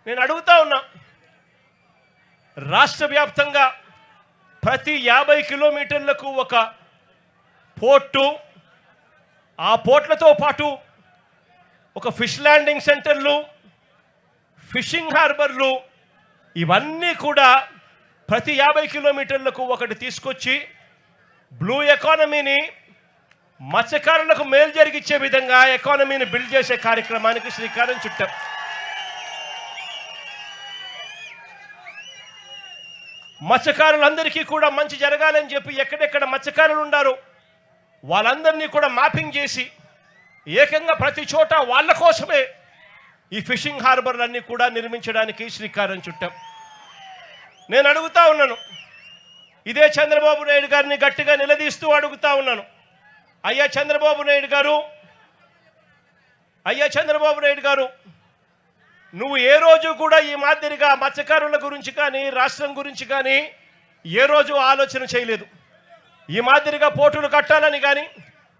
నేను అడుగుతా ఉన్నా, రాష్ట్ర వ్యాప్తంగా ప్రతి 50 కిలోమీటర్లకు ఒక పోర్టు, ఆ పోర్ట్లతో పాటు ఒక ఫిష్ ల్యాండింగ్ సెంటర్లు, ఫిషింగ్ హార్బర్లు, ఇవన్నీ కూడా ప్రతి 50 కిలోమీటర్లకు ఒకటి తీసుకొచ్చి బ్లూ ఎకానమీని, మత్స్యకారులకు మేలు జరిగించే విధంగా ఎకానమీని బిల్డ్ చేసే కార్యక్రమానికి శ్రీకారం చుట్టాం. మత్స్యకారులందరికీ కూడా మంచి జరగాలని చెప్పి ఎక్కడెక్కడ మత్స్యకారులు ఉన్నారో వాళ్ళందరినీ కూడా మ్యాపింగ్ చేసి ఏకంగా ప్రతి చోట వాళ్ళ కోసమే ఈ ఫిషింగ్ హార్బర్లన్నీ కూడా నిర్మించడానికి శ్రీకారం చుట్టాం. నేను అడుగుతా ఉన్నాను, ఇదే చంద్రబాబు నాయుడు గారిని గట్టిగా నిలదీస్తూ అడుగుతా ఉన్నాను, అయ్యా చంద్రబాబు నాయుడు గారు, నువ్వు ఏ రోజు కూడా ఈ మాదిరిగా మత్స్యకారుల గురించి కానీ రాష్ట్రం గురించి కానీ ఏ రోజు ఆలోచన చేయలేదు. ఈ మాదిరిగా పోర్టులు కట్టాలని కానీ,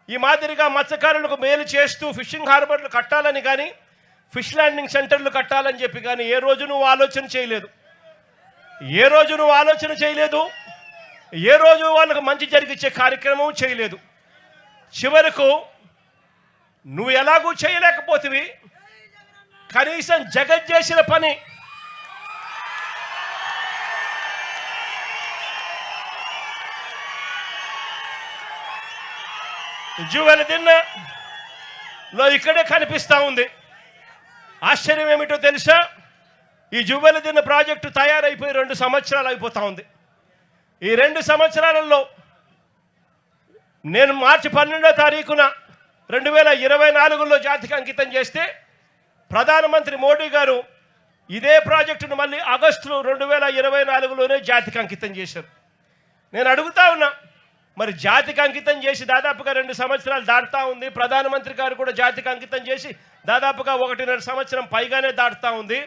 ఈ మాదిరిగా మత్స్యకారులకు మేలు చేస్తూ ఫిషింగ్ హార్బర్లు కట్టాలని కానీ, ఫిష్ ల్యాండింగ్ సెంటర్లు కట్టాలని చెప్పి కానీ ఏ రోజు నువ్వు ఆలోచన చేయలేదు. ఏ రోజు వాళ్ళకు మంచి జరిగించే కార్యక్రమం చేయలేదు. చివరకు నువ్వు ఎలాగూ చేయలేకపోతివి, కనీసం జగత్ చేసిన పని జువెలదిన్నలో ఇక్కడే కనిపిస్తూ ఉంది. ఆశ్చర్యం ఏమిటో తెలుసా, ఈ జువెలదిన్న ప్రాజెక్టు తయారైపోయి 2 సంవత్సరాలు అయిపోతూ ఉంది. ఈ 2 సంవత్సరాలలో నేను మార్చి 12వ తారీఖున 2024లో జాతికి అంకితం చేస్తే ప్రధానమంత్రి మోడీ గారు ఇదే ప్రాజెక్టును మళ్ళీ ఆగస్టులో 2024లోనే జాతికి అంకితం చేశారు. నేను అడుగుతా ఉన్నా, మరి జాతికి అంకితం చేసి దాదాపుగా 2 సంవత్సరాలు దాటుతూ ఉంది. ప్రధానమంత్రి గారు కూడా జాతికి అంకితం చేసి దాదాపుగా 1.5 సంవత్సరం పైగానే దాటుతూ ఉంది.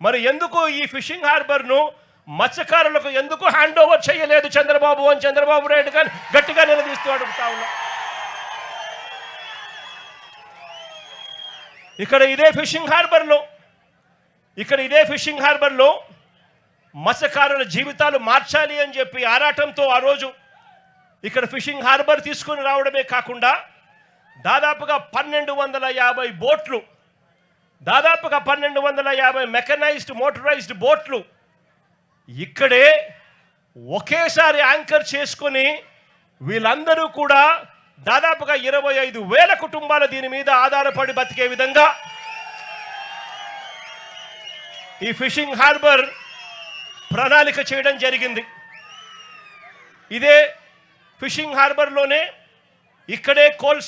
మరి ఎందుకు ఈ ఫిషింగ్ హార్బర్ను మత్స్యకారులకు ఎందుకు హ్యాండ్ ఓవర్ చేయలేదు చంద్రబాబు నాయుడు గారు గట్టిగా నిలదీస్తూ అడుగుతా ఉన్నా. ఇక్కడ ఇదే ఫిషింగ్ హార్బర్లో మత్స్యకారుల జీవితాలు మార్చాలి అని చెప్పి ఆరాటంతో ఆ రోజు ఇక్కడ ఫిషింగ్ హార్బర్ తీసుకొని రావడమే కాకుండా దాదాపుగా 1250 బోట్లు, దాదాపుగా 1250 మెకనైజ్డ్ మోటరైజ్డ్ బోట్లు ఇక్కడే ఒకేసారి యాంకర్ చేసుకొని వీళ్ళందరూ కూడా దాదాపుగా 25,000 కుటుంబాలు దీని మీద ఆధారపడి బతికే విధంగా ఈ ఫిషింగ్ హార్బర్ ప్రణాళిక చేయడం జరిగింది. ఇదే ఫిషింగ్ హార్బర్లోనే ఇక్కడే కోల్డ్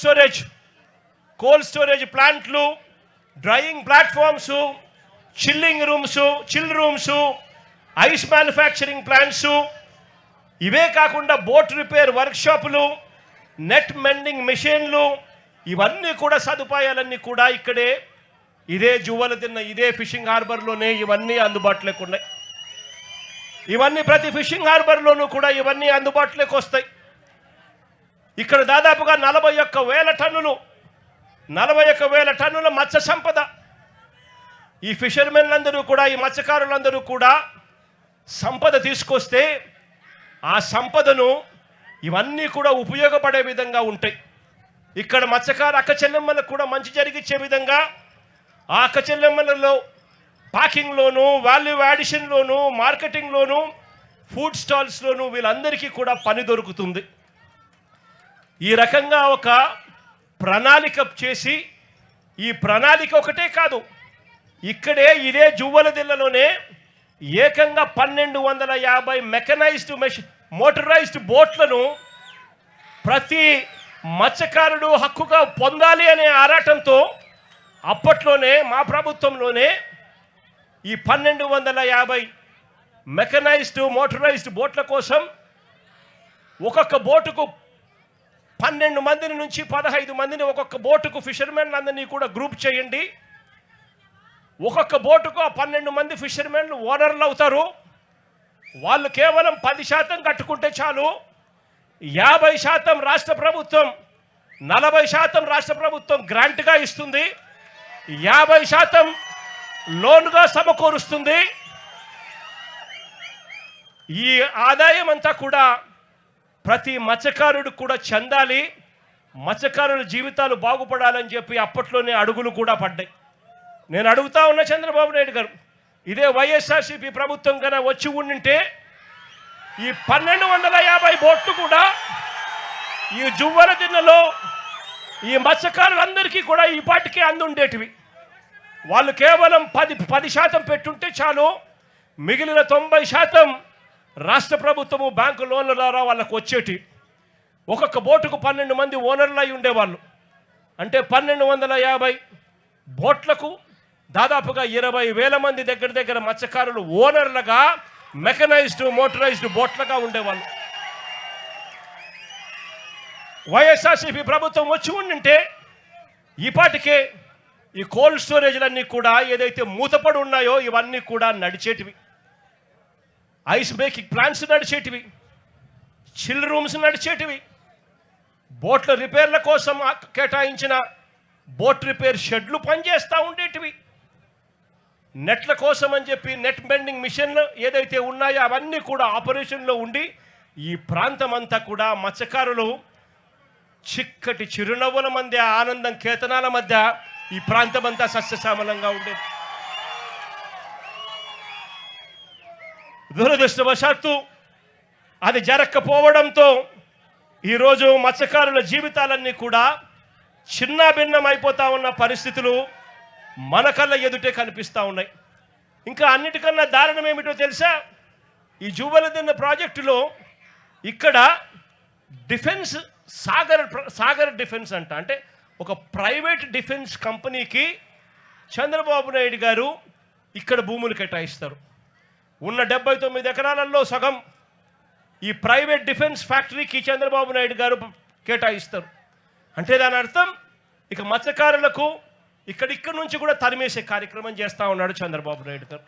స్టోరేజ్ ప్లాంట్లు, drying platforms, chill rooms, ice manufacturing plants, ఇవే కాకుండా బోట్ రిపేర్ వర్క్షాపులు, నెట్ మెండింగ్ మెషిన్లు, ఇవన్నీ కూడా సదుపాయాలన్నీ కూడా ఇక్కడే ఇదే ఇదే ఫిషింగ్ హార్బర్లోనే ఇవన్నీ అందుబాటులోకి ఉన్నాయి. ఇవన్నీ ప్రతి ఫిషింగ్ హార్బర్లోనూ కూడా ఇవన్నీ అందుబాటులోకి వస్తాయి. ఇక్కడ దాదాపుగా 41,000 టన్నుల మత్స్య సంపద. ఈ ఫిషర్మెన్లందరూ కూడా, ఈ మత్స్యకారులందరూ కూడా సంపద తీసుకొస్తే ఆ సంపదను ఇవన్నీ కూడా ఉపయోగపడే విధంగా ఉంటాయి. ఇక్కడ మత్స్యకారు అక్క చెల్లెమ్మలకు కూడా మంచి జరిగించే విధంగా ఆ అక్క చెల్లెమ్మలలో ప్యాకింగ్లోను, వాల్యూ యాడిషన్లోను, మార్కెటింగ్లోను, ఫుడ్ స్టాల్స్లోను వీళ్ళందరికీ కూడా పని దొరుకుతుంది. ఈ రకంగా ఒక ప్రణాళిక చేసి, ఈ ప్రణాళిక ఒకటే కాదు, ఇక్కడే ఇదే జువ్వలదిన్నలోనే ఏకంగా 1250 మెకనైజ్డ్ మోటరైజ్డ్ బోట్లను ప్రతి మత్స్యకారుడు హక్కుగా పొందాలి అనే ఆరాటంతో అప్పట్లోనే మా ప్రభుత్వంలోనే ఈ 1250 మెకనైజ్డ్ మోటరైజ్డ్ బోట్ల కోసం ఒక్కొక్క బోటుకు 12 మందిని నుంచి 15 మందిని ఒక్కొక్క బోటుకు ఫిషర్మెన్ అందరినీ కూడా గ్రూప్ చేయండి. ఒక్కొక్క బోటుకు ఆ 12 మంది ఫిషర్మెన్లు ఓనర్లు అవుతారు. వాళ్ళు కేవలం 10% కట్టుకుంటే చాలు. 50% రాష్ట్ర ప్రభుత్వం, 40% రాష్ట్ర ప్రభుత్వం గ్రాంట్గా ఇస్తుంది. 50% లోన్గా సమకూరుస్తుంది. ఈ ఆదాయం అంతా కూడా ప్రతి మత్స్యకారుడు కూడా చెందాలి, మత్స్యకారుల జీవితాలు బాగుపడాలని చెప్పి అప్పట్లోనే అడుగులు కూడా పడ్డాయి. నేను అడుగుతా ఉన్న చంద్రబాబు నాయుడు గారు, ఇదే వైఎస్ఆర్సీపీ ప్రభుత్వం కన్నా వచ్చి ఉండింటే ఈ 1250 బోట్లు కూడా ఈ జువ్వల దిన్నలో ఈ మత్స్యకారులందరికీ కూడా ఈ పాటికి అందుండేటివి. వాళ్ళు కేవలం 10% పెట్టుంటే చాలు, మిగిలిన 90% రాష్ట్ర ప్రభుత్వము బ్యాంకు లోన్ల ద్వారా వాళ్ళకు వచ్చేటి. ఒక్కొక్క బోటుకు 12 మంది ఓనర్లు అయి ఉండేవాళ్ళు. అంటే 1250 బోట్లకు దాదాపుగా 20,000 మంది దగ్గర మత్స్యకారులు ఓనర్లుగా, మెకనైజ్డ్ మోటరైజ్డ్ బోట్లుగా ఉండేవాళ్ళు. వైఎస్ఆర్సీపీ ప్రభుత్వం వచ్చి ఉండింటే ఈపాటికే ఈ కోల్డ్ స్టోరేజ్లన్నీ కూడా ఏదైతే మూతపడి ఉన్నాయో ఇవన్నీ కూడా నడిచేటివి. ఐస్ మేకింగ్ ప్లాంట్స్ నడిచేటివి, చిల్ రూమ్స్ నడిచేటివి, బోట్ల రిపేర్ల కోసం కేటాయించిన బోట్ రిపేర్ షెడ్లు పనిచేస్తూ ఉండేటివి. నెట్ల కోసం అని చెప్పి నెట్ బెండింగ్ మిషన్లు ఏదైతే ఉన్నాయో అవన్నీ కూడా ఆపరేషన్లో ఉండి ఈ ప్రాంతం అంతా కూడా మత్స్యకారులు చిక్కటి చిరునవ్వుల మధ్య, ఆనందం కేతనాల మధ్య ఈ ప్రాంతం అంతా సస్యశ్యామలంగా ఉండేది. దురదృష్టవశాత్తు అది జరగకపోవడంతో ఈరోజు మత్స్యకారుల జీవితాలన్నీ కూడా చిన్నాభిన్నం అయిపోతా ఉన్న పరిస్థితులు మన కళ్ళ ఎదుటే కనిపిస్తూ ఉన్నాయి. ఇంకా అన్నిటికన్నా దారుణం ఏమిటో తెలుసా? ఈ జువ్వలదిన్న ప్రాజెక్టులో ఇక్కడ డిఫెన్స్ సాగర్ డిఫెన్స్ అంటే ఒక ప్రైవేట్ డిఫెన్స్ కంపెనీకి చంద్రబాబు నాయుడు గారు ఇక్కడ భూములు కేటాయిస్తారు. ఉన్న 79 ఎకరాలలో సగం ఈ ప్రైవేట్ డిఫెన్స్ ఫ్యాక్టరీకి చంద్రబాబు నాయుడు గారు కేటాయిస్తారు. అంటే దాని అర్థం ఇక మత్స్యకారులకు ఇక్కడి నుంచి కూడా తరిమేసే కార్యక్రమం చేస్తూ ఉన్నాడు చంద్రబాబు నాయుడు గారు.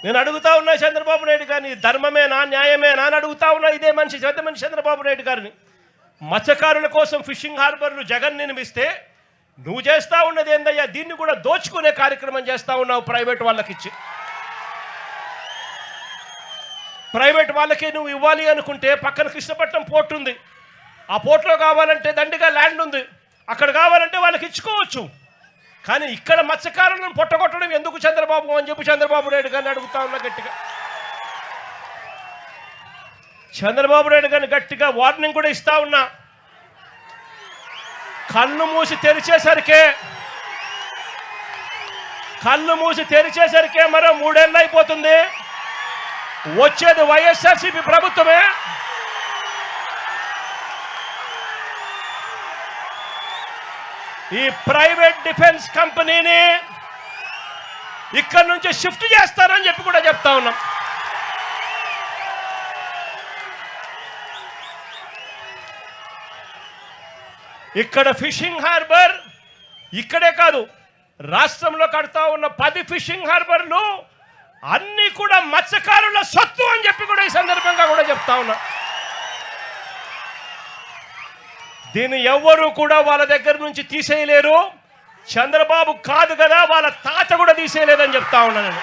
నేను అడుగుతా ఉన్నా చంద్రబాబు నాయుడు గారిని, ధర్మమేనా న్యాయమేనా అని అడుగుతా ఉన్నా ఇదే మనిషి చంద్రబాబు నాయుడు గారిని. మత్స్యకారుల కోసం ఫిషింగ్ హార్బర్లు జగన్ నిర్మిస్తే నువ్వు చేస్తూ ఉన్నది ఏందయ్యా? దీన్ని కూడా దోచుకునే కార్యక్రమం చేస్తూ ఉన్నావు ప్రైవేట్ వాళ్ళకిచ్చి. ప్రైవేట్ వాళ్ళకి నువ్వు ఇవ్వాలి అనుకుంటే పక్కన కృష్ణపట్నం పోర్ట్ ఉంది, ఆ పోర్ట్లో కావాలంటే దండిగా ల్యాండ్ ఉంది, అక్కడ కావాలంటే వాళ్ళకి ఇచ్చుకోవచ్చు. కానీ ఇక్కడ మత్స్యకారులను పొట్టగొట్టడం ఎందుకు చంద్రబాబు అని చెప్పి చంద్రబాబు నాయుడు గారిని అడుగుతా ఉన్నా గట్టిగా. చంద్రబాబు నాయుడు గారిని గట్టిగా వార్నింగ్ కూడా ఇస్తా ఉన్నా. కళ్ళు మూసి తెరిచేసరికే మరో 3 ఏళ్ళు అయిపోతుంది. వచ్చేది వైఎస్ఆర్సీపీ ప్రభుత్వమే. ఈ ప్రైవేట్ డిఫెన్స్ కంపెనీని ఇక్కడ నుంచి షిఫ్ట్ చేస్తారని చెప్పి కూడా చెప్తా ఉన్నాం. ఇక్కడ ఫిషింగ్ హార్బర్ ఇక్కడే కాదు, రాష్ట్రంలో కడతా ఉన్న 10 ఫిషింగ్ హార్బర్లు అన్నీ కూడా మత్స్యకారుల సొత్తు అని చెప్పి కూడా ఈ సందర్భంగా కూడా చెప్తా ఉన్నా. దీన్ని ఎవ్వరూ కూడా వాళ్ళ దగ్గర నుంచి తీసేయలేరు. చంద్రబాబు కాదు కదా, వాళ్ళ తాత కూడా తీసేయలేదని చెప్తా ఉన్నా నేను.